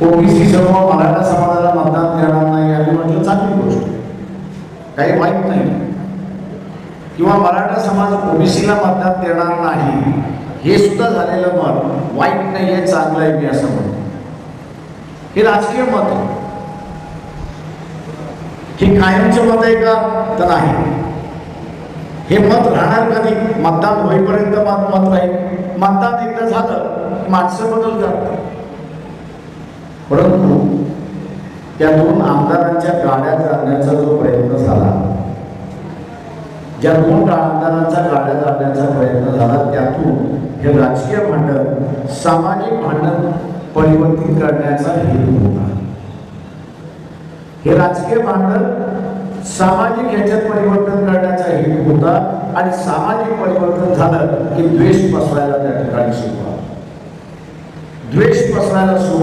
OBC समूह मराठा समाजाला मतदान देणार नाही आणि म्हटलं चांगली गोष्ट आहे, काही वाईट नाही. किंवा मराठा समाज ओबीसीला मतदान देणार नाही हे सुद्धा झालेलं मत वाईट नाही आहे, चांगलं आहे, मी असं म्हणतो. हे राजकीय मत आहे, हे कायमचं मत आहे का? तर नाही. हे मत राहणार कधी? मतदान होईपर्यंत मत राहील. मतदान एकदा झालं माणसं बदलतात. परंतु त्या दोन आमदारांच्या गाड्या जाळण्याचा जो प्रयत्न झाला, ज्या दोन आमदारांच्या गाड्या जाळण्याचा प्रयत्न झाला, त्यातून हे राजकीय भांडण सामाजिक भांडण परिवर्तित करण्याचा हेतू होता. हे राजकीय भांडण सामाजिक ह्याच्यात परिवर्तन करण्याचा हेतू होता आणि सामाजिक परिवर्तन झालं की द्वेष पसरायला त्या ठिकाणी सुरुवात, द्वेष पसरायला सुरुवात